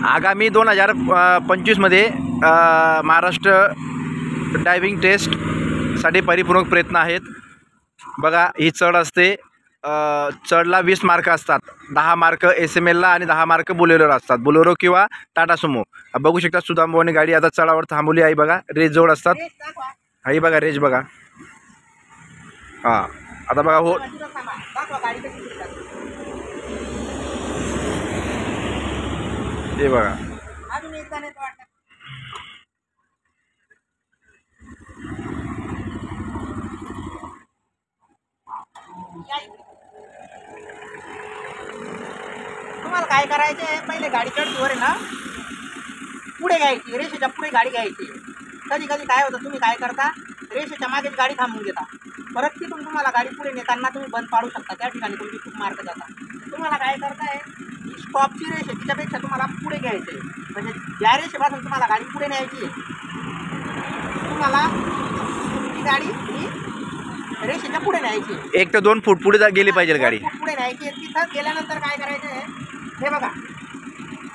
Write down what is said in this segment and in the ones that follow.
आगामी 2025मध्ये महाराष्ट्र ड्रायव्हिंग टेस्टसाठी परिपूर्ण प्रयत्न आहेत। बघा ही चढ असते, चढला 20 मार्क असतात, 10 मार्क SMLला आणि 10 मार्क बोलेरोला असतात, बोलेरो किंवा टाटा सुमो। बघू शकता सुदाम भाऊने गाडी आता चढावर थांबवली आहे। बघा रेस जोड असतात, हाही बघा रेस बघा। हां आता बघा हो हे बघा तुम्हाला काय करायचं आहे, पहिले गाडी चढतीवर आहे ना पुढे घ्यायची, रेषेच्या पुढे गाडी घ्यायची। कधी कधी काय होतं, तुम्ही काय करता रेषेच्या मागेच गाडी थांबवून घेता, परत तिथून तुम्हाला गाडी पुढे नेताना तुम्ही बंद पाडू शकता, त्या ठिकाणी तुमची खूप मार्क जातात। तुम्हाला काय करताय, स्टॉपची रेष आहे तिच्यापेक्षा तुम्हाला पुढे घ्यायचं आहे, म्हणजे ज्या रेषेपासून तुम्हाला गाडी पुढे न्यायची आहे तुम्हाला ती गाडी ही रेषेच्या पुढे न्यायची, 1 ते 2 फूट पुढे गेली पाहिजे गाडी, पुढे न्यायची। तिथं गेल्यानंतर काय करायचं आहे, हे बघा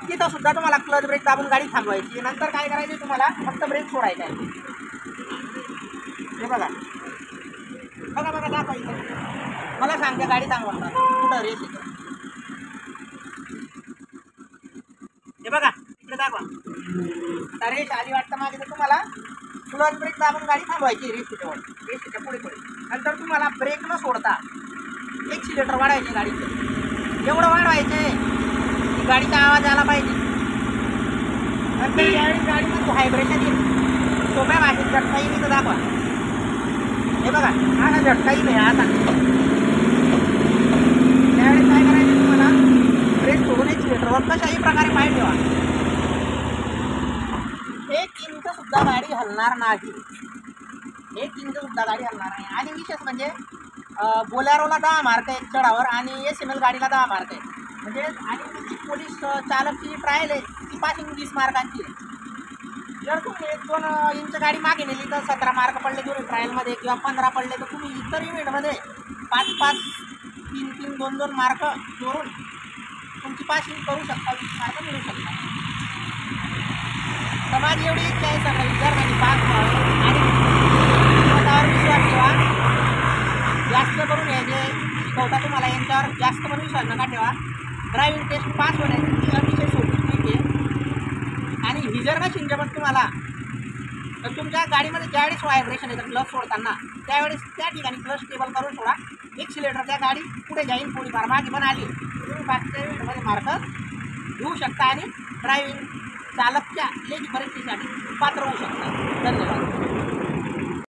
तिथं सुद्धा तुम्हाला क्लच ब्रेक दाबून गाडी थांबवायची। नंतर काय करायचं, तुम्हाला फक्त ब्रेक सोडायचा आहे। हे बघा बघा बघा दाखवायचं, मला सांगते गाडी थांबवणार कुठं रेस येतं, हे बघा इकडे दाखवा। आता रेस आली वाटतं मागे, तर तुम्हाला क्लच ब्रेक दाबून गाडी थांबवायची रेषेच्या पुढे पुढे। नंतर तुम्हाला ब्रेक न सोडता एक्सिलेटर वाढवायचे गाडीचं, एवढं वाढवायचे की गाडीचा आवाज आला पाहिजे। नंतर ज्यावेळी गाडीमध्ये व्हायब्रेशन येईल, सोप्या भाषेत झटका येईल तर दाखवा, हे बघा असा झटका येईल आता। त्यावेळेस काय करायचं, तुम्हाला ब्रेक सोडून एक्सिलेटरवर कशाही प्रकारे पाय ठेवा, 1 इंच सुद्धा गाडी हलणार नाही, 1 इंच सुद्धा गाडी हलणार नाही। आणि विशेष म्हणजे बोलेरोला 10 मार्क आहेत चढावर आणि SML गाडीला 10 मार्क आहेत, म्हणजे आणि तुमची पोलीस चालकची ट्रायल आहे ती पासिंग 20 मार्कांची आहे। जर तुम्ही 1-2 इंच गाडी मागे नेली तर 17 मार्क पडले दोन्ही ट्रायलमध्ये, किंवा 15 पडले, तर तुम्ही इतर इव्हेंटमध्ये 5-5, 3-3, 2-2 मार्क जोडून तुमची पासिंग करू शकता, 20 मार्क मिळू शकता। तर माझी एवढी इच्छा आहे सगळ्या विद्यार्थ्यांनी पास व्हावे आणि स्वतःवर विश्वास ठेवा, जास्त करून हे जे शिकवता तुम्हाला यांच्यावर जास्त पण विश्वास नका ठेवा। ड्रायव्हिंग टेस्ट पास होण्याची अतिशय सोपी ट्रिक आहे। आणि ही जर का शिंजपत तुम्हाला, तर तुमच्या गाडीमध्ये ज्यावेळेस व्हायब्रेशन येतं क्लच सोडताना, त्यावेळेस त्या ठिकाणी क्लच स्टेबल करून सोडा, एक्सिलेटर त्या गाडी पुढे जाईल, थोडीफार मागे पण आली तुम्ही बाकीच्या इव्हेंटमध्ये मार्क घेऊ शकता आणि ड्रायव्हिंग चालकच्या लेखी परीक्षेसाठी पात्र होऊ शकता।